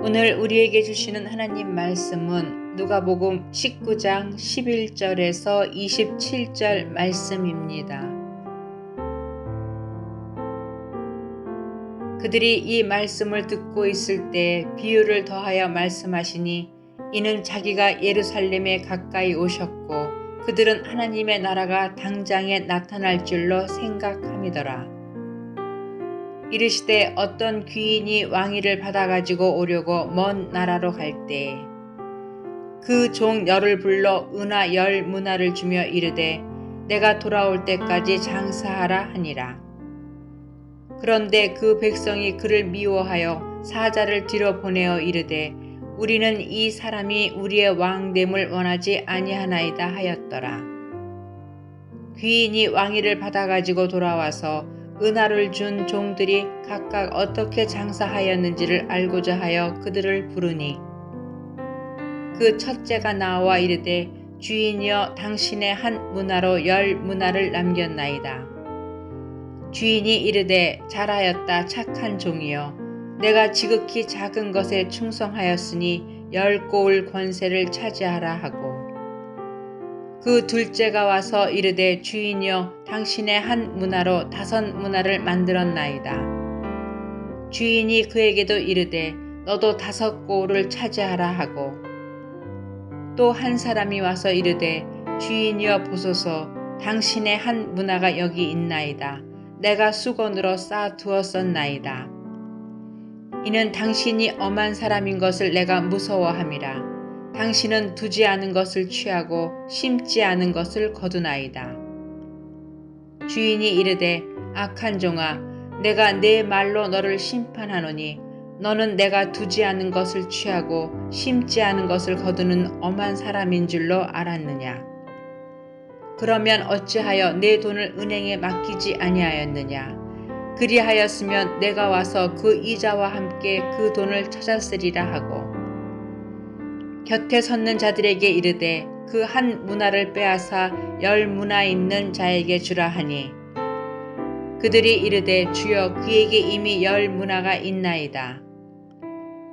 오늘 우리에게 주시는 하나님 말씀은 누가복음 19장 11절에서 27절 말씀입니다. 그들이 이 말씀을 듣고 있을 때 비유를 더하여 말씀하시니 이는 자기가 예루살렘에 가까이 오셨고 그들은 하나님의 나라가 당장에 나타날 줄로 생각함이더라. 이르시되 어떤 귀인이 왕위를 받아가지고 오려고 먼 나라로 갈 때에 그 종 열을 불러 은하 10문화를 주며 이르되 내가 돌아올 때까지 장사하라 하니라. 그런데 그 백성이 그를 미워하여 사자를 뒤로 보내어 이르되 우리는 이 사람이 우리의 왕됨을 원하지 아니하나이다 하였더라. 귀인이 왕위를 받아가지고 돌아와서 은하를 준 종들이 각각 어떻게 장사하였는지를 알고자 하여 그들을 부르니 그 첫째가 나와 이르되 주인이여 당신의 한 문화로 10문화를 남겼나이다. 주인이 이르되 잘하였다 착한 종이여 내가 지극히 작은 것에 충성하였으니 10고을 권세를 차지하라 하고 그 둘째가 와서 이르되 주인이여 당신의 한 문화로 5문화를 만들었나이다. 주인이 그에게도 이르되 너도 5고을을 차지하라 하고 또 한 사람이 와서 이르되 주인이여 보소서 당신의 한 문화가 여기 있나이다. 내가 수건으로 쌓아두었었나이다. 이는 당신이 엄한 사람인 것을 내가 무서워함이라. 당신은 두지 않은 것을 취하고 심지 않은 것을 거두나이다. 주인이 이르되 악한 종아 내가 내 말로 너를 심판하노니 너는 내가 두지 않은 것을 취하고 심지 않은 것을 거두는 엄한 사람인 줄로 알았느냐. 그러면 어찌하여 내 돈을 은행에 맡기지 아니하였느냐. 그리하였으면 내가 와서 그 이자와 함께 그 돈을 찾았으리라 하고 곁에 섰는 자들에게 이르되 그 한 문화를 빼앗아 10문화 있는 자에게 주라 하니 그들이 이르되 주여 그에게 이미 10문화가 있나이다.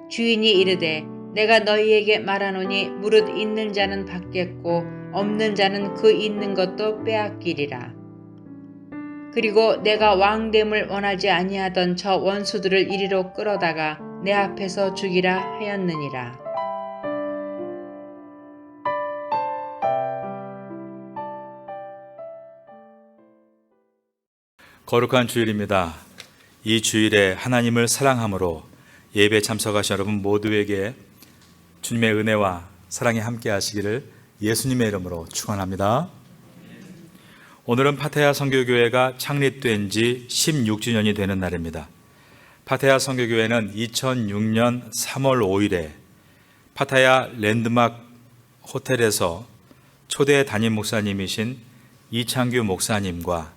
주인이 이르되 내가 너희에게 말하노니 무릇 있는 자는 받겠고 없는 자는 그 있는 것도 빼앗기리라. 그리고 내가 왕됨을 원하지 아니하던 저 원수들을 이리로 끌어다가 내 앞에서 죽이라 하였느니라. 거룩한 주일입니다. 이 주일에 하나님을 사랑함으로 예배 참석하신 여러분 모두에게 주님의 은혜와 사랑이 함께 하시기를 예수님의 이름으로 축원합니다. 오늘은 파테야 선교교회가 창립된 지 16주년이 되는 날입니다. 파테야 선교교회는 2006년 3월 5일에 파타야 랜드마크 호텔에서 초대 담임 목사님이신 이창규 목사님과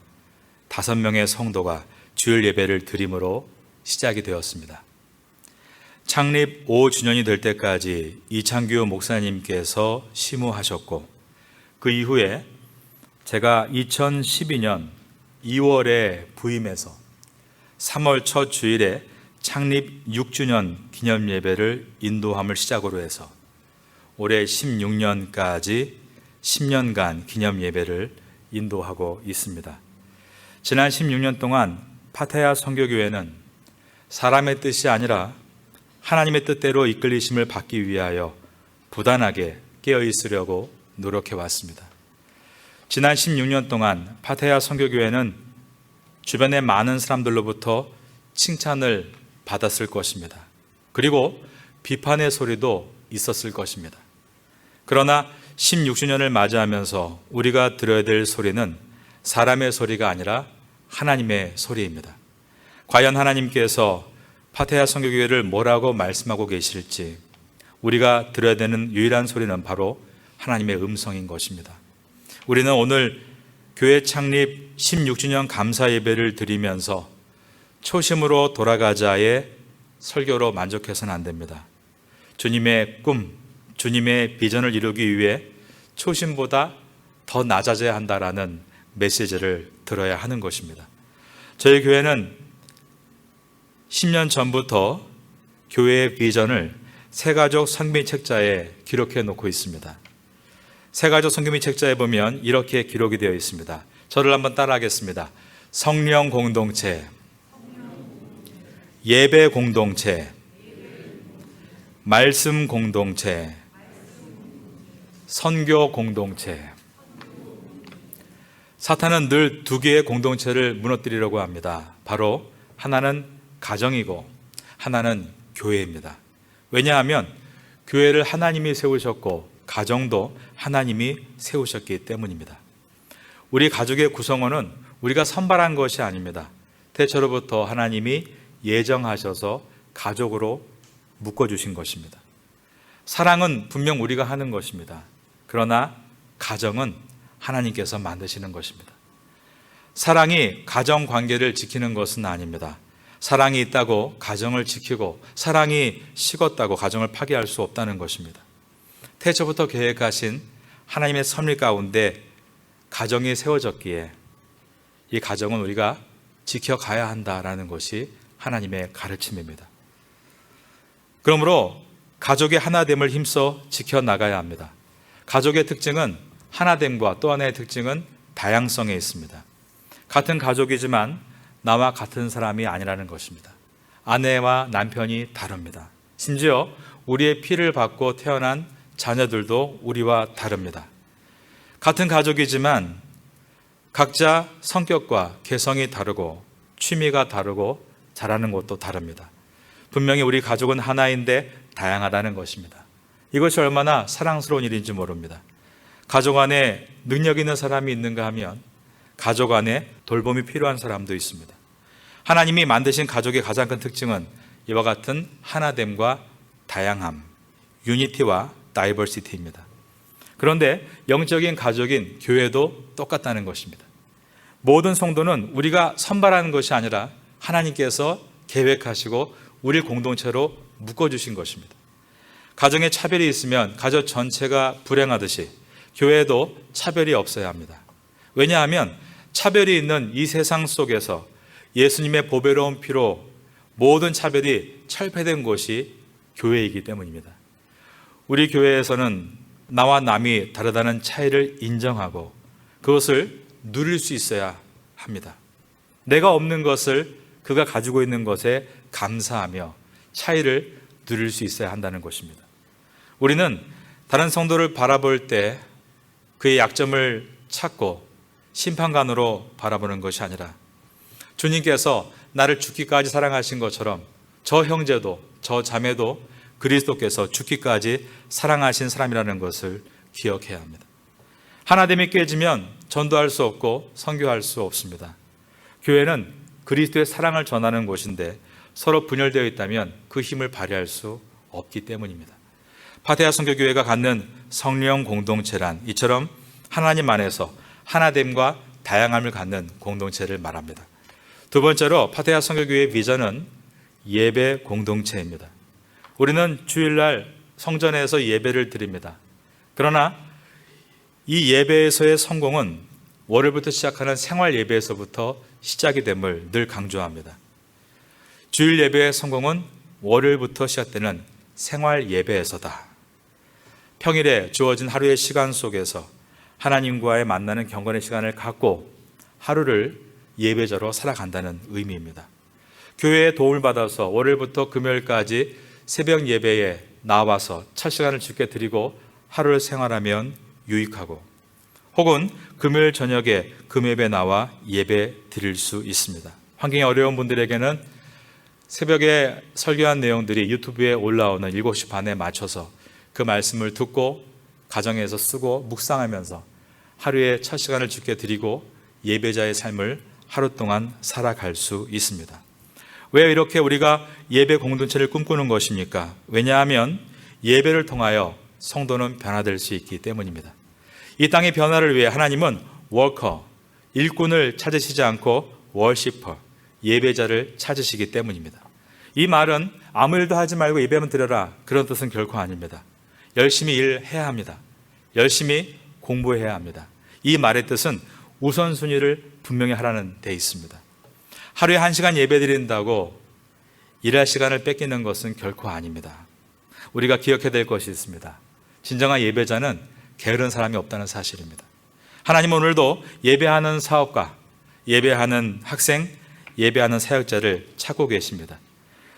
5명의 성도가 주일 예배를 드림으로 시작이 되었습니다. 창립 5주년이 될 때까지 이창규 목사님께서 심우하셨고 그 이후에 제가 2012년 2월에 부임해서 3월 첫 주일에 창립 6주년 기념 예배를 인도함을 시작으로 해서 올해 16년까지 10년간 기념 예배를 인도하고 있습니다. 지난 16년 동안 파타야 선교교회는 사람의 뜻이 아니라 하나님의 뜻대로 이끌리심을 받기 위하여 부단하게 깨어 있으려고 노력해 왔습니다. 지난 16년 동안 파타야 선교교회는 주변의 많은 사람들로부터 칭찬을 받았을 것입니다. 그리고 비판의 소리도 있었을 것입니다. 그러나 16주년을 맞이하면서 우리가 들어야 될 소리는 사람의 소리가 아니라 하나님의 소리입니다. 과연 하나님께서 파테야 선교교회를 뭐라고 말씀하고 계실지 우리가 들어야 되는 유일한 소리는 바로 하나님의 음성인 것입니다. 우리는 오늘 교회 창립 16주년 감사 예배를 드리면서 초심으로 돌아가자의 설교로 만족해서는 안 됩니다. 주님의 꿈, 주님의 비전을 이루기 위해 초심보다 더 낮아져야 한다라는 메시지를 들어야 하는 것입니다. 저희 교회는 10년 전부터 교회의 비전을 새가족 성경 책자에 기록해 놓고 있습니다. 새가족 성경 책자에 보면 이렇게 기록이 되어 있습니다. 저를 한번 따라하겠습니다. 성령 공동체, 예배 공동체, 말씀 공동체, 선교 공동체. 사탄은 늘 두 개의 공동체를 무너뜨리려고 합니다. 바로 하나는 가정이고 하나는 교회입니다. 왜냐하면 교회를 하나님이 세우셨고 가정도 하나님이 세우셨기 때문입니다. 우리 가족의 구성원은 우리가 선발한 것이 아닙니다. 태초로부터 하나님이 예정하셔서 가족으로 묶어주신 것입니다. 사랑은 분명 우리가 하는 것입니다. 그러나 가정은 하나님께서 만드시는 것입니다. 사랑이 가정 관계를 지키는 것은 아닙니다. 사랑이 있다고 가정을 지키고 사랑이 식었다고 가정을 파괴할 수 없다는 것입니다. 태초부터 계획하신 하나님의 섭리 가운데 가정이 세워졌기에 이 가정은 우리가 지켜가야 한다라는 것이 하나님의 가르침입니다. 그러므로 가족의 하나됨을 힘써 지켜나가야 합니다. 가족의 특징은 하나됨과 또 하나의 특징은 다양성에 있습니다. 같은 가족이지만 나와 같은 사람이 아니라는 것입니다. 아내와 남편이 다릅니다. 심지어 우리의 피를 받고 태어난 자녀들도 우리와 다릅니다. 같은 가족이지만 각자 성격과 개성이 다르고 취미가 다르고 잘하는 것도 다릅니다. 분명히 우리 가족은 하나인데 다양하다는 것입니다. 이것이 얼마나 사랑스러운 일인지 모릅니다. 가족 안에 능력 있는 사람이 있는가 하면 가족 안에 돌봄이 필요한 사람도 있습니다. 하나님이 만드신 가족의 가장 큰 특징은 이와 같은 하나됨과 다양함, 유니티와 다이버시티입니다. 그런데 영적인 가족인 교회도 똑같다는 것입니다. 모든 성도는 우리가 선발하는 것이 아니라 하나님께서 계획하시고 우리 공동체로 묶어주신 것입니다. 가정에 차별이 있으면 가족 전체가 불행하듯이 교회도 차별이 없어야 합니다. 왜냐하면 차별이 있는 이 세상 속에서 예수님의 보배로운 피로 모든 차별이 철폐된 곳이 교회이기 때문입니다. 우리 교회에서는 나와 남이 다르다는 차이를 인정하고 그것을 누릴 수 있어야 합니다. 내가 없는 것을 그가 가지고 있는 것에 감사하며 차이를 누릴 수 있어야 한다는 것입니다. 우리는 다른 성도를 바라볼 때 그의 약점을 찾고 심판관으로 바라보는 것이 아니라 주님께서 나를 죽기까지 사랑하신 것처럼 저 형제도 저 자매도 그리스도께서 죽기까지 사랑하신 사람이라는 것을 기억해야 합니다. 하나됨이 깨지면 전도할 수 없고 선교할 수 없습니다. 교회는 그리스도의 사랑을 전하는 곳인데 서로 분열되어 있다면 그 힘을 발휘할 수 없기 때문입니다. 파테아 선교교회가 갖는 성령 공동체란 이처럼 하나님 안에서 하나됨과 다양함을 갖는 공동체를 말합니다. 두 번째로 파테아 선교교회의 비전은 예배 공동체입니다. 우리는 주일날 성전에서 예배를 드립니다. 그러나 이 예배에서의 성공은 월요일부터 시작하는 생활 예배에서부터 시작이 됨을 늘 강조합니다. 주일 예배의 성공은 월요일부터 시작되는 생활 예배에서다. 평일에 주어진 하루의 시간 속에서 하나님과의 만나는 경건의 시간을 갖고 하루를 예배자로 살아간다는 의미입니다. 교회의 도움을 받아서 월요일부터 금요일까지 새벽 예배에 나와서 첫 시간을 주께 드리고 하루를 생활하면 유익하고 혹은 금요일 저녁에 금예배 나와 예배 드릴 수 있습니다. 환경이 어려운 분들에게는 새벽에 설교한 내용들이 유튜브에 올라오는 7시 반에 맞춰서 그 말씀을 듣고 가정에서 쓰고 묵상하면서 하루의 첫 시간을 주께 드리고 예배자의 삶을 하루 동안 살아갈 수 있습니다. 왜 이렇게 우리가 예배 공동체를 꿈꾸는 것입니까? 왜냐하면 예배를 통하여 성도는 변화될 수 있기 때문입니다. 이 땅의 변화를 위해 하나님은 워커, 일꾼을 찾으시지 않고 워시퍼, 예배자를 찾으시기 때문입니다. 이 말은 아무 일도 하지 말고 예배만 드려라 그런 뜻은 결코 아닙니다. 열심히 일해야 합니다. 열심히 공부해야 합니다. 이 말의 뜻은 우선순위를 분명히 하라는 데 있습니다. 하루에 1시간 예배 드린다고 일할 시간을 뺏기는 것은 결코 아닙니다. 우리가 기억해야 될 것이 있습니다. 진정한 예배자는 게으른 사람이 없다는 사실입니다. 하나님은 오늘도 예배하는 사업가, 예배하는 학생, 예배하는 사역자를 찾고 계십니다.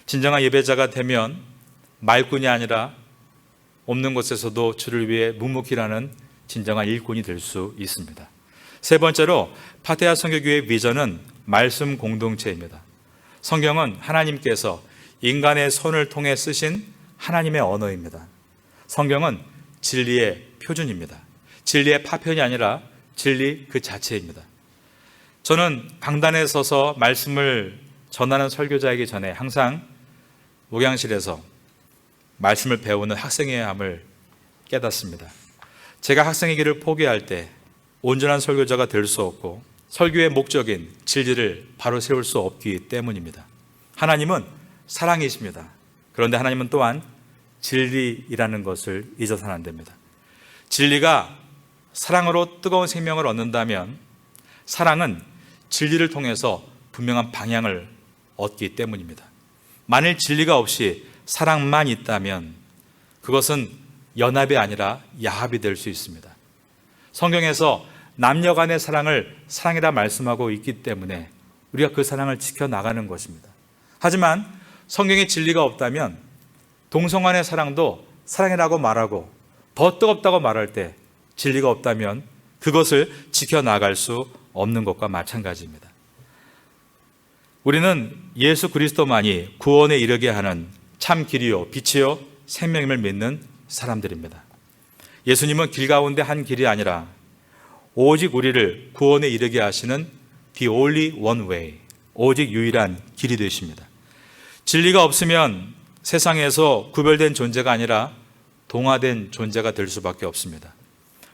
진정한 예배자가 되면 말꾼이 아니라 없는 곳에서도 주를 위해 묵묵히라는 진정한 일꾼이 될 수 있습니다. 세 번째로 파테아 선교교회의 비전은 말씀 공동체입니다. 성경은 하나님께서 인간의 손을 통해 쓰신 하나님의 언어입니다. 성경은 진리의 표준입니다. 진리의 파편이 아니라 진리 그 자체입니다. 저는 강단에 서서 말씀을 전하는 설교자이기 전에 항상 목양실에서 말씀을 배우는 학생의 함을 깨닫습니다. 제가 학생의 길을 포기할 때 온전한 설교자가 될 수 없고 설교의 목적인 진리를 바로 세울 수 없기 때문입니다. 하나님은 사랑이십니다. 그런데 하나님은 또한 진리이라는 것을 잊어서는 안 됩니다. 진리가 사랑으로 뜨거운 생명을 얻는다면 사랑은 진리를 통해서 분명한 방향을 얻기 때문입니다. 만일 진리가 없이 사랑만 있다면 그것은 연합이 아니라 야합이 될 수 있습니다. 성경에서 남녀 간의 사랑을 사랑이라 말씀하고 있기 때문에 우리가 그 사랑을 지켜나가는 것입니다. 하지만 성경에 진리가 없다면 동성 간의 사랑도 사랑이라고 말하고 더 뜨겁다고 말할 때 진리가 없다면 그것을 지켜나갈 수 없는 것과 마찬가지입니다. 우리는 예수 그리스도만이 구원에 이르게 하는 참 길이요 빛이요 생명임을 믿는 사람들입니다. 예수님은 길 가운데 한 길이 아니라 오직 우리를 구원에 이르게 하시는 the only one way, 오직 유일한 길이 되십니다. 진리가 없으면 세상에서 구별된 존재가 아니라 동화된 존재가 될 수밖에 없습니다.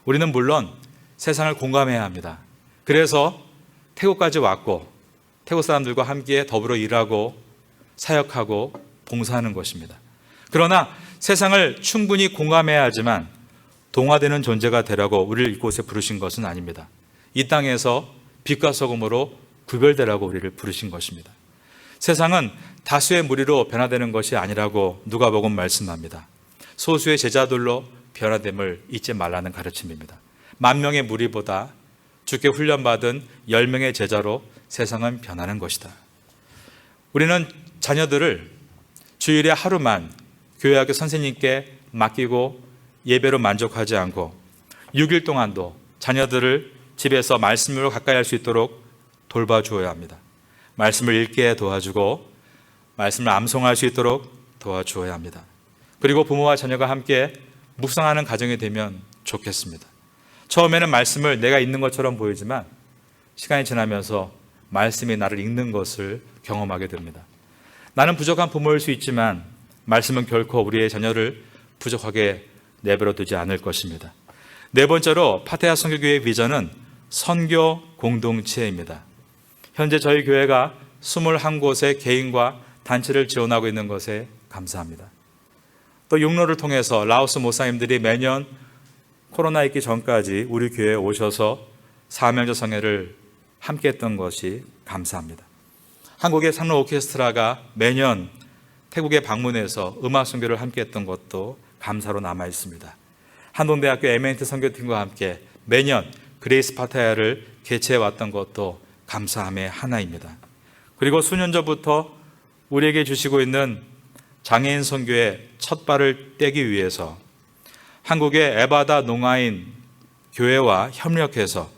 우리는 물론 세상을 공감해야 합니다. 그래서 태국까지 왔고 태국 사람들과 함께 더불어 일하고 사역하고 봉사하는 것입니다. 그러나 세상을 충분히 공감해야 하지만 동화되는 존재가 되라고 우리를 이곳에 부르신 것은 아닙니다. 이 땅에서 빛과 소금으로 구별되라고 우리를 부르신 것입니다. 세상은 다수의 무리로 변화되는 것이 아니라고 누가복음 말씀합니다. 소수의 제자들로 변화됨을 잊지 말라는 가르침입니다. 10,000명의 무리보다 주께 훈련받은 10명의 제자로 세상은 변하는 것이다. 우리는 자녀들을 주일에 하루만 교회학교 선생님께 맡기고 예배로 만족하지 않고 6일 동안도 자녀들을 집에서 말씀으로 가까이 할 수 있도록 돌봐주어야 합니다. 말씀을 읽게 도와주고 말씀을 암송할 수 있도록 도와주어야 합니다. 그리고 부모와 자녀가 함께 묵상하는 가정이 되면 좋겠습니다. 처음에는 말씀을 내가 읽는 것처럼 보이지만 시간이 지나면서 말씀이 나를 읽는 것을 경험하게 됩니다. 나는 부족한 부모일 수 있지만 말씀은 결코 우리의 자녀를 부족하게 내버려 두지 않을 것입니다. 네 번째로 파테아 선교교회의 비전은 선교 공동체입니다. 현재 저희 교회가 21곳의 개인과 단체를 지원하고 있는 것에 감사합니다. 또 육로를 통해서 라오스 목사님들이 매년 코로나 있기 전까지 우리 교회에 오셔서 사명자 성회를 함께 했던 것이 감사합니다. 한국의 상로 오케스트라가 매년 태국에 방문해서 음악 선교를 함께 했던 것도 감사로 남아 있습니다. 한동대학교 M&T 선교팀과 함께 매년 그레이스 파타야를 개최해 왔던 것도 감사함의 하나입니다. 그리고 수년 전부터 우리에게 주시고 있는 장애인 선교의 첫 발을 떼기 위해서 한국의 에바다 농아인 교회와 협력해서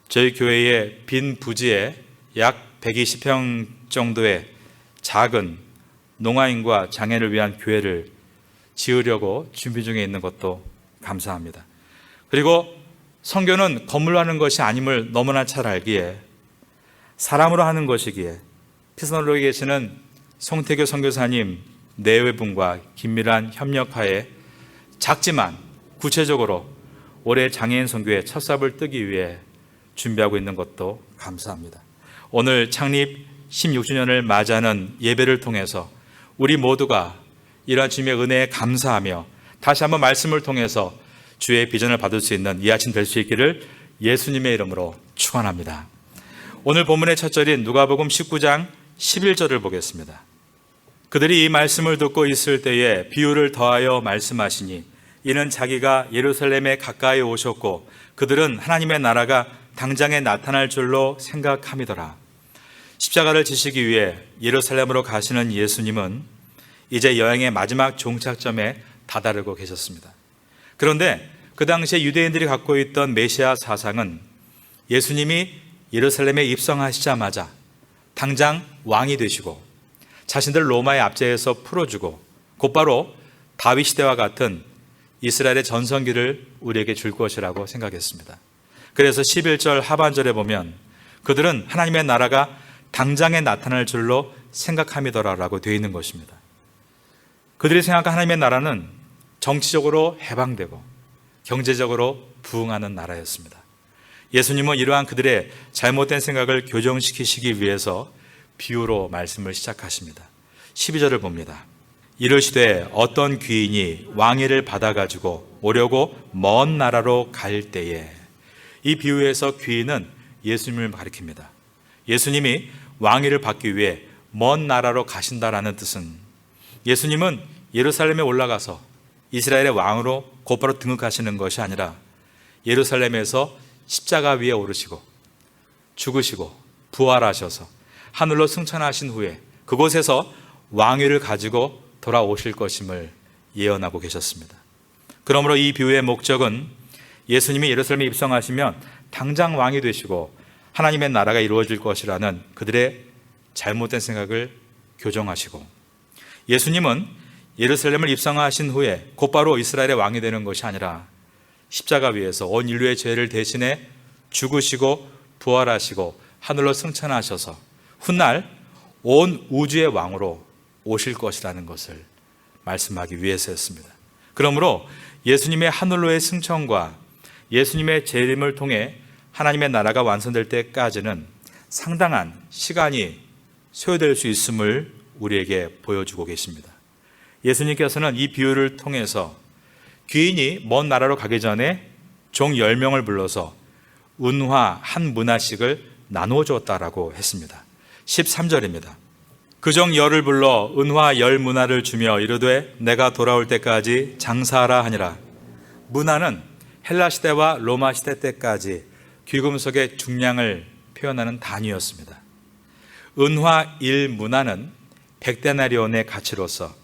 저희 교회의 빈 부지에 약 120평 정도의 작은 농아인과 장애를 위한 교회를 지으려고 준비 중에 있는 것도 감사합니다. 그리고 선교는 건물로 하는 것이 아님을 너무나 잘 알기에 사람으로 하는 것이기에 피서널로에 계시는 송태교 선교사님 내외분과 긴밀한 협력하에 작지만 구체적으로 올해 장애인 선교의 첫 삽을 뜨기 위해 준비하고 있는 것도 감사합니다. 오늘 창립 16주년을 맞이하는 예배를 통해서 우리 모두가 이러한 주님의 은혜에 감사하며 다시 한번 말씀을 통해서 주의 비전을 받을 수 있는 이 아침 될 수 있기를 예수님의 이름으로 축원합니다. 오늘 본문의 첫 절인 누가복음 19장 11절을 보겠습니다. 그들이 이 말씀을 듣고 있을 때에 비유를 더하여 말씀하시니 이는 자기가 예루살렘에 가까이 오셨고 그들은 하나님의 나라가 당장에 나타날 줄로 생각함이더라. 십자가를 지시기 위해 예루살렘으로 가시는 예수님은 이제 여행의 마지막 종착점에 다다르고 계셨습니다. 그런데 그 당시에 유대인들이 갖고 있던 메시아 사상은 예수님이 예루살렘에 입성하시자마자 당장 왕이 되시고 자신들 로마의 압제에서 풀어주고 곧바로 다윗 시대와 같은 이스라엘의 전성기를 우리에게 줄 것이라고 생각했습니다. 그래서 11절 하반절에 보면 그들은 하나님의 나라가 당장에 나타날 줄로 생각함이더라라고 되어 있는 것입니다. 그들이 생각한 하나님의 나라는 정치적으로 해방되고 경제적으로 부흥하는 나라였습니다. 예수님은 이러한 그들의 잘못된 생각을 교정시키시기 위해서 비유로 말씀을 시작하십니다. 12절을 봅니다. 이르시되 어떤 귀인이 왕위를 받아가지고 오려고 먼 나라로 갈 때에, 이 비유에서 귀인은 예수님을 가리킵니다. 예수님이 왕위를 받기 위해 먼 나라로 가신다라는 뜻은 예수님은 예루살렘에 올라가서 이스라엘의 왕으로 곧바로 등극하시는 것이 아니라 예루살렘에서 십자가 위에 오르시고 죽으시고 부활하셔서 하늘로 승천하신 후에 그곳에서 왕위를 가지고 돌아오실 것임을 예언하고 계셨습니다. 그러므로 이 비유의 목적은 예수님이 예루살렘에 입성하시면 당장 왕이 되시고 하나님의 나라가 이루어질 것이라는 그들의 잘못된 생각을 교정하시고, 예수님은 예루살렘을 입성하신 후에 곧바로 이스라엘의 왕이 되는 것이 아니라 십자가 위에서 온 인류의 죄를 대신해 죽으시고 부활하시고 하늘로 승천하셔서 훗날 온 우주의 왕으로 오실 것이라는 것을 말씀하기 위해서였습니다. 그러므로 예수님의 하늘로의 승천과 예수님의 재림을 통해 하나님의 나라가 완성될 때까지는 상당한 시간이 소요될 수 있음을 우리에게 보여주고 계십니다. 예수님께서는 이 비유를 통해서 귀인이 먼 나라로 가기 전에 종 10명을 불러서 은화 한 문화씩을 나누어 주었다라고 했습니다. 13절입니다. 그 종 10을 불러 은화 10문화를 주며 이르되 내가 돌아올 때까지 장사하라 하니라. 문화는 헬라 시대와 로마 시대 때까지 귀금속의 중량을 표현하는 단위였습니다. 은화 1문화는 100데나리온의 가치로서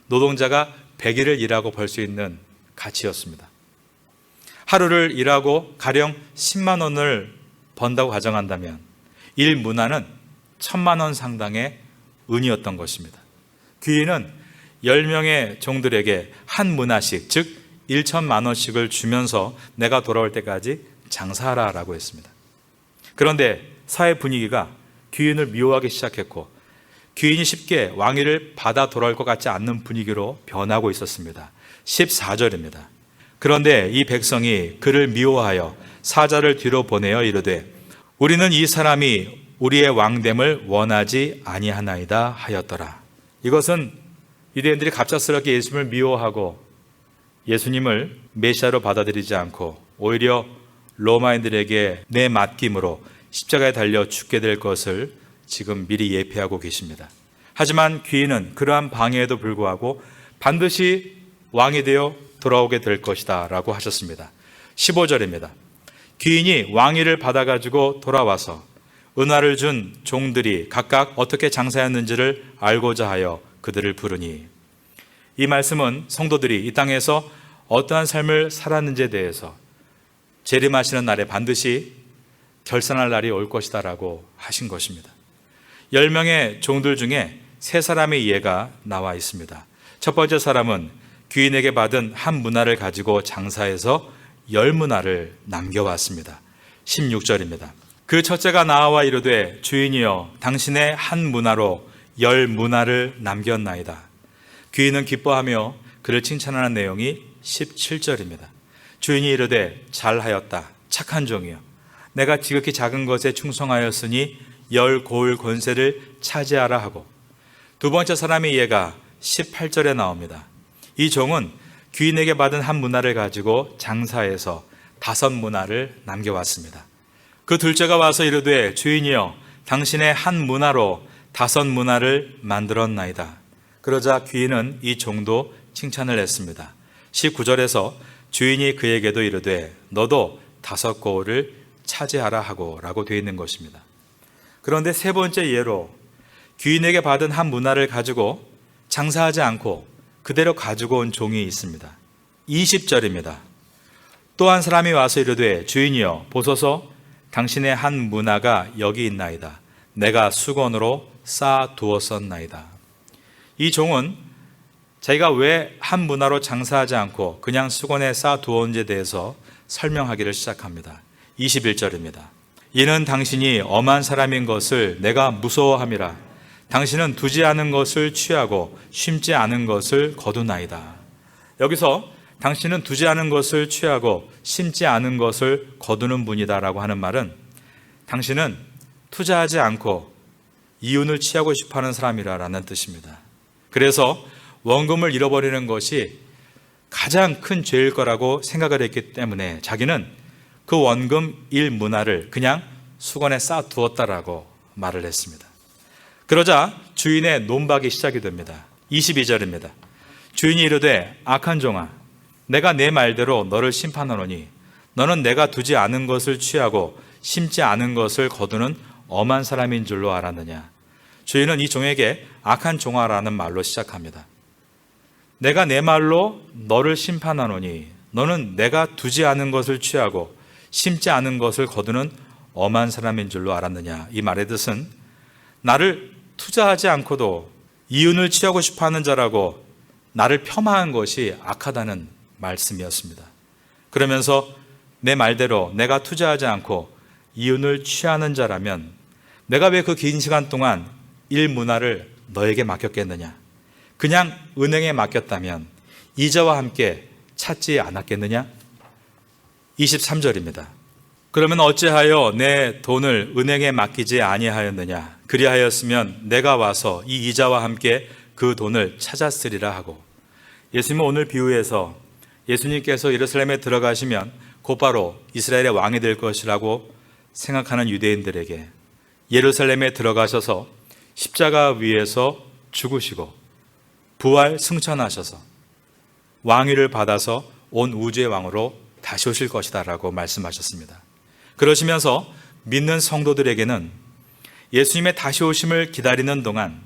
노동자가 100일을 일하고 벌 수 있는 가치였습니다. 하루를 일하고 가령 10만 원을 번다고 가정한다면 1문화는 1000만 원 상당의 은이었던 것입니다. 귀인은 10명의 종들에게 한 문화씩, 즉 1천만 원씩을 주면서 내가 돌아올 때까지 장사하라라고 했습니다. 그런데 사회 분위기가 귀인을 미워하기 시작했고 귀인이 쉽게 왕위를 받아 돌아올 것 같지 않는 분위기로 변하고 있었습니다. 14절입니다. 그런데 이 백성이 그를 미워하여 사자를 뒤로 보내어 이르되 우리는 이 사람이 우리의 왕됨을 원하지 아니하나이다 하였더라. 이것은 유대인들이 갑작스럽게 예수님을 미워하고 예수님을 메시아로 받아들이지 않고 오히려 로마인들에게 내 맡김으로 십자가에 달려 죽게 될 것을 지금 미리 예표하고 계십니다. 하지만 귀인은 그러한 방해에도 불구하고 반드시 왕이 되어 돌아오게 될 것이다 라고 하셨습니다. 15절입니다. 귀인이 왕위를 받아가지고 돌아와서 은화를 준 종들이 각각 어떻게 장사했는지를 알고자 하여 그들을 부르니, 이 말씀은 성도들이 이 땅에서 어떠한 삶을 살았는지에 대해서 재림하시는 날에 반드시 결산할 날이 올 것이다 라고 하신 것입니다. 10명의 종들 중에 3사람의 예가 나와 있습니다. 첫 번째 사람은 귀인에게 받은 한 문화를 가지고 장사해서 10문화를 남겨왔습니다. 16절입니다. 그 첫째가 나와 이르되 주인이여 당신의 한 문화로 10문화를 남겼나이다. 귀인은 기뻐하며 그를 칭찬하는 내용이 17절입니다. 주인이 이르되 잘하였다 착한 종이여 내가 지극히 작은 것에 충성하였으니 10고을 권세를 차지하라 하고, 두 번째 사람의 예가 18절에 나옵니다. 이 종은 귀인에게 받은 한 문화를 가지고 장사해서 5문화를 남겨왔습니다. 그 둘째가 와서 이르되 주인이여 당신의 한 문화로 5문화를 만들었나이다. 그러자 귀인은 이 종도 칭찬을 했습니다. 19절에서 주인이 그에게도 이르되 너도 5고을을 차지하라 하고 라고 되어 있는 것입니다. 그런데 세 번째 예로 귀인에게 받은 한 문화를 가지고 장사하지 않고 그대로 가지고 온 종이 있습니다. 20절입니다. 또 한 사람이 와서 이르되 주인이여 보소서 당신의 한 문화가 여기 있나이다. 내가 수건으로 쌓아 두었었나이다. 이 종은 자기가 왜 한 문화로 장사하지 않고 그냥 수건에 쌓아 두었는지에 대해서 설명하기를 시작합니다. 21절입니다. 이는 당신이 엄한 사람인 것을 내가 무서워함이라. 당신은 두지 않은 것을 취하고 심지 않은 것을 거두나이다. 여기서 당신은 두지 않은 것을 취하고 심지 않은 것을 거두는 분이다라고 하는 말은 당신은 투자하지 않고 이윤을 취하고 싶어하는 사람이라는 뜻입니다. 그래서 원금을 잃어버리는 것이 가장 큰 죄일 거라고 생각을 했기 때문에 자기는 그 원금 일 문화를 그냥 수건에 쌓아두었다라고 말을 했습니다. 그러자 주인의 논박이 시작이 됩니다. 22절입니다. 주인이 이르되 악한 종아 내가 내 말대로 너를 심판하노니 너는 내가 두지 않은 것을 취하고 심지 않은 것을 거두는 엄한 사람인 줄로 알았느냐. 주인은 이 종에게 악한 종아라는 말로 시작합니다. 내가 내 말로 너를 심판하노니 너는 내가 두지 않은 것을 취하고 심지 않은 것을 거두는 엄한 사람인 줄로 알았느냐. 이 말의 뜻은 나를 투자하지 않고도 이윤을 취하고 싶어하는 자라고 나를 폄하한 것이 악하다는 말씀이었습니다. 그러면서 내 말대로 내가 투자하지 않고 이윤을 취하는 자라면 내가 왜 그 긴 시간 동안 일 문화를 너에게 맡겼겠느냐. 그냥 은행에 맡겼다면 이자와 함께 찾지 않았겠느냐. 23절입니다. 그러면 어찌하여 내 돈을 은행에 맡기지 아니하였느냐. 그리하였으면 내가 와서 이 이자와 함께 그 돈을 찾았으리라 하고. 예수님은 오늘 비유에서 예수님께서 예루살렘에 들어가시면 곧바로 이스라엘의 왕이 될 것이라고 생각하는 유대인들에게 예루살렘에 들어가셔서 십자가 위에서 죽으시고 부활 승천하셔서 왕위를 받아서 온 우주의 왕으로 다시 오실 것이다 라고 말씀하셨습니다. 그러시면서 믿는 성도들에게는 예수님의 다시 오심을 기다리는 동안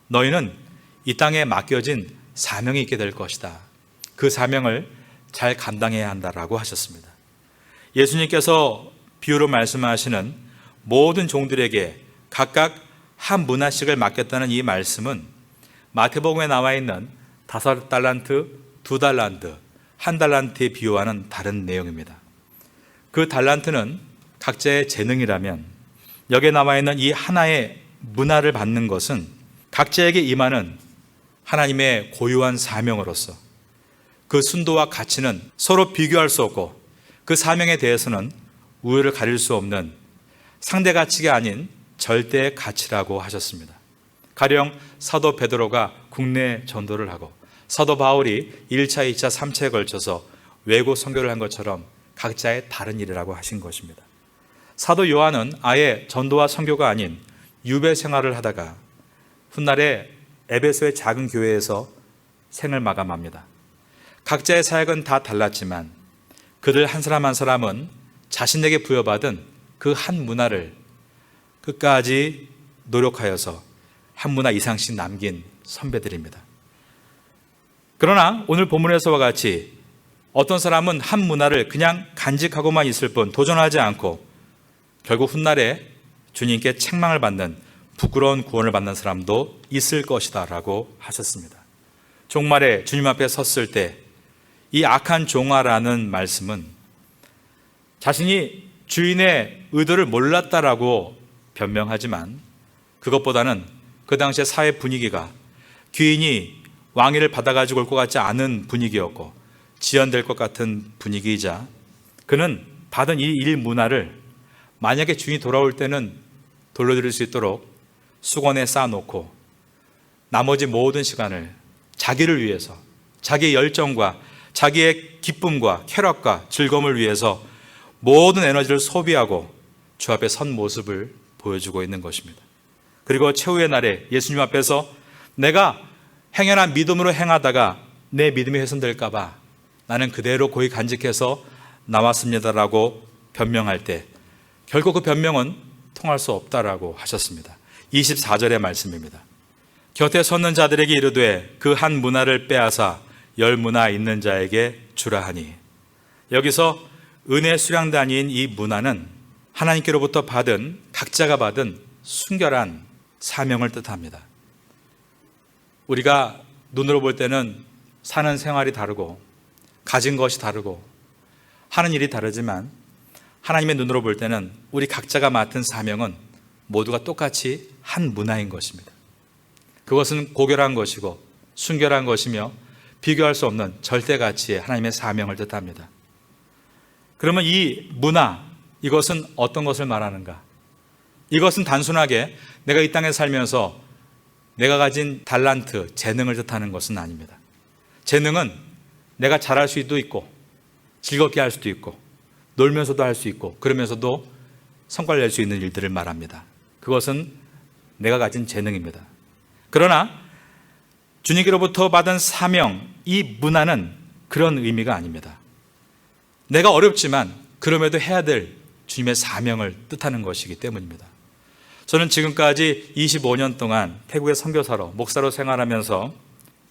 너희는 이 땅에 맡겨진 사명이 있게 될 것이다. 그 사명을 잘 감당해야 한다라고 하셨습니다. 예수님께서 비유로 말씀하시는 모든 종들에게 각각 한 문화씩을 맡겼다는 이 말씀은 마태복음에 나와 있는 5달란트, 2달란트, 1달란트에 비유하는 다른 내용입니다. 그 달란트는 각자의 재능이라면 여기에 나와 있는 이 하나의 문화를 받는 것은 각자에게 임하는 하나님의 고유한 사명으로서 그 순도와 가치는 서로 비교할 수 없고 그 사명에 대해서는 우열을 가릴 수 없는 상대 가치가 아닌 절대 가치라고 하셨습니다. 가령 사도 베드로가 국내 전도를 하고 사도 바울이 1차, 2차, 3차에 걸쳐서 외국 선교를 한 것처럼 각자의 다른 일이라고 하신 것입니다. 사도 요한은 아예 전도와 선교가 아닌 유배 생활을 하다가 훗날에 에베소의 작은 교회에서 생을 마감합니다. 각자의 사역은 다 달랐지만 그들 한 사람 한 사람은 자신에게 부여받은 그 한 문화를 끝까지 노력하여서 한 문화 이상씩 남긴 선배들입니다. 그러나 오늘 본문에서와 같이 어떤 사람은 한 문화를 그냥 간직하고만 있을 뿐 도전하지 않고 결국 훗날에 주님께 책망을 받는 부끄러운 구원을 받는 사람도 있을 것이다 라고 하셨습니다. 종말에 주님 앞에 섰을 때 이 악한 종아라는 말씀은 자신이 주인의 의도를 몰랐다라고 변명하지만 그것보다는 그 당시의 사회 분위기가 귀인이 왕위를 받아가지고 올 것 같지 않은 분위기였고 지연될 것 같은 분위기이자 그는 받은 이 일 문화를 만약에 주인이 돌아올 때는 돌려드릴 수 있도록 수건에 쌓아놓고 나머지 모든 시간을 자기를 위해서 자기의 열정과 자기의 기쁨과 쾌락과 즐거움을 위해서 모든 에너지를 소비하고 주 앞에 선 모습을 보여주고 있는 것입니다. 그리고 최후의 날에 예수님 앞에서 내가 행여나 믿음으로 행하다가 내 믿음이 훼손될까 봐 나는 그대로 고이 간직해서 나왔습니다라고 변명할 때 결국 그 변명은 통할 수 없다라고 하셨습니다. 24절의 말씀입니다. 곁에 섰는 자들에게 이르되 그 한 문화를 빼앗아 10문화 있는 자에게 주라 하니, 여기서 은혜 수량단위인 이 문화는 하나님께로부터 받은, 각자가 받은 순결한 사명을 뜻합니다. 우리가 눈으로 볼 때는 사는 생활이 다르고 가진 것이 다르고 하는 일이 다르지만 하나님의 눈으로 볼 때는 우리 각자가 맡은 사명은 모두가 똑같이 한 문화인 것입니다. 그것은 고결한 것이고 순결한 것이며 비교할 수 없는 절대 가치의 하나님의 사명을 뜻합니다. 그러면 이 문화, 이것은 어떤 것을 말하는가? 이것은 단순하게 내가 이 땅에 살면서 내가 가진 달란트, 재능을 뜻하는 것은 아닙니다. 재능은 내가 잘할 수도 있고 즐겁게 할 수도 있고 놀면서도 할 수 있고 그러면서도 성과를 낼 수 있는 일들을 말합니다. 그것은 내가 가진 재능입니다. 그러나 주님께로부터 받은 사명, 이 문화는 그런 의미가 아닙니다. 내가 어렵지만 그럼에도 해야 될 주님의 사명을 뜻하는 것이기 때문입니다. 저는 지금까지 25년 동안 태국의 선교사로, 목사로 생활하면서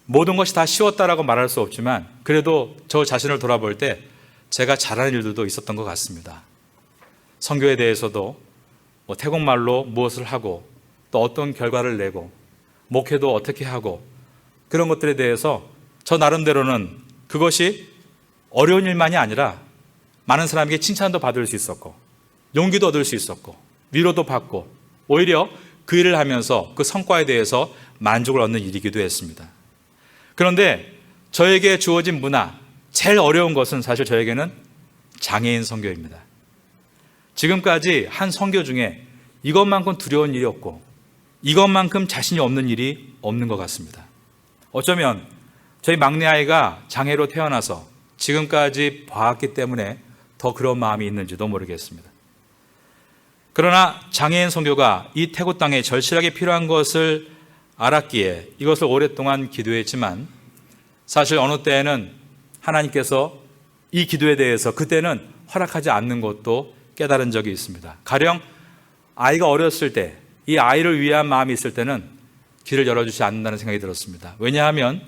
모든 것이 다 쉬웠다라고 말할 수 없지만 그래도 저 자신을 돌아볼 때 제가 잘하는 일들도 있었던 것 같습니다. 선교에 대해서도 태국말로 무엇을 하고 또 어떤 결과를 내고 목회도 어떻게 하고 그런 것들에 대해서 저 나름대로는 그것이 어려운 일만이 아니라 많은 사람에게 칭찬도 받을 수 있었고 용기도 얻을 수 있었고 위로도 받고 오히려 그 일을 하면서 그 성과에 대해서 만족을 얻는 일이기도 했습니다. 그런데 저에게 주어진 문화, 제일 어려운 것은 사실 저에게는 장애인 선교입니다. 지금까지 한 선교 중에 이것만큼 두려운 일이 없고 이것만큼 자신이 없는 일이 없는 것 같습니다. 어쩌면 저희 막내 아이가 장애로 태어나서 지금까지 봐왔기 때문에 더 그런 마음이 있는지도 모르겠습니다. 그러나 장애인 선교가 이 태국 땅에 절실하게 필요한 것을 알았기에 이것을 오랫동안 기도했지만 사실 어느 때에는 하나님께서 이 기도에 대해서 그때는 허락하지 않는 것도 깨달은 적이 있습니다. 가령 아이가 어렸을 때 이 아이를 위한 마음이 있을 때는 길을 열어주지 않는다는 생각이 들었습니다. 왜냐하면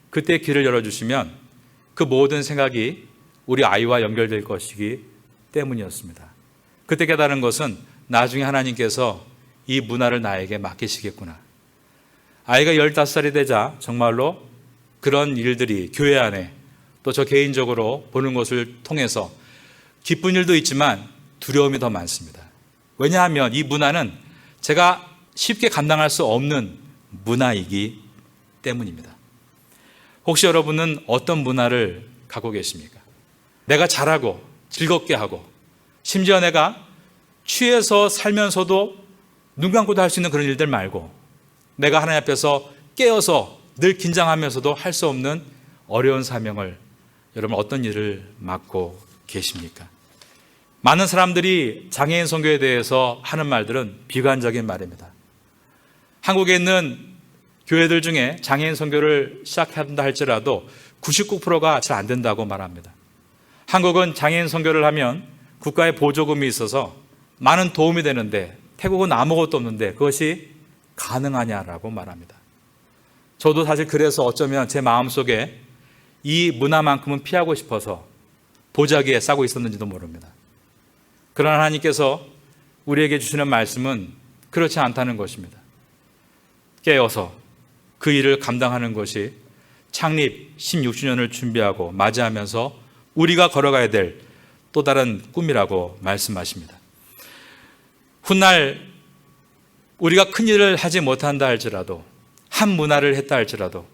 그때 길을 열어주시면 그 모든 생각이 우리 아이와 연결될 것이기 때문이었습니다. 그때 깨달은 것은 나중에 하나님께서 이 문화를 나에게 맡기시겠구나. 아이가 15살이 되자 정말로 그런 일들이 교회 안에 또 저 개인적으로 보는 것을 통해서 기쁜 일도 있지만 두려움이 더 많습니다. 왜냐하면 이 문화는 제가 쉽게 감당할 수 없는 문화이기 때문입니다. 혹시 여러분은 어떤 문화를 갖고 계십니까? 내가 잘하고 즐겁게 하고 심지어 내가 취해서 살면서도 눈 감고도 할 수 있는 그런 일들 말고 내가 하나님 앞에서 깨어서 늘 긴장하면서도 할 수 없는 어려운 사명을 여러분 어떤 일을 맡고 계십니까? 많은 사람들이 장애인 선교에 대해서 하는 말들은 비관적인 말입니다. 한국에 있는 교회들 중에 장애인 선교를 시작한다 할지라도 99%가 잘 안 된다고 말합니다. 한국은 장애인 선교를 하면 국가의 보조금이 있어서 많은 도움이 되는데 태국은 아무것도 없는데 그것이 가능하냐라고 말합니다. 저도 사실 그래서 어쩌면 제 마음속에 이 문화만큼은 피하고 싶어서 보자기에 싸고 있었는지도 모릅니다. 그러나 하나님께서 우리에게 주시는 말씀은 그렇지 않다는 것입니다. 깨어서 그 일을 감당하는 것이 창립 16주년을 준비하고 맞이하면서 우리가 걸어가야 될 또 다른 꿈이라고 말씀하십니다. 훗날 우리가 큰 일을 하지 못한다 할지라도 한 문화를 했다 할지라도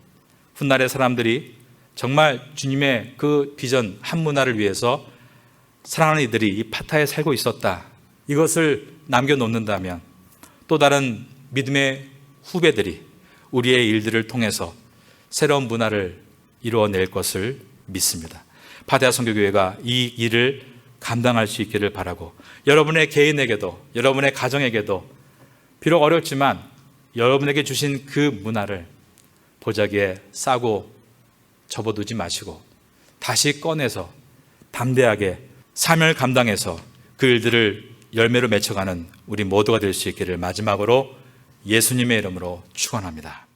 훗날의 사람들이 정말 주님의 그 비전 한 문화를 위해서 사랑하는 이들이 이 파타에 살고 있었다. 이것을 남겨놓는다면 또 다른 믿음의 후배들이 우리의 일들을 통해서 새로운 문화를 이루어낼 것을 믿습니다. 파타야 선교교회가 이 일을 감당할 수 있기를 바라고 여러분의 개인에게도 여러분의 가정에게도 비록 어렵지만 여러분에게 주신 그 문화를 보자기에 싸고 접어두지 마시고 다시 꺼내서 담대하게 사명을 감당해서 그 일들을 열매로 맺혀가는 우리 모두가 될 수 있기를 마지막으로 예수님의 이름으로 축원합니다.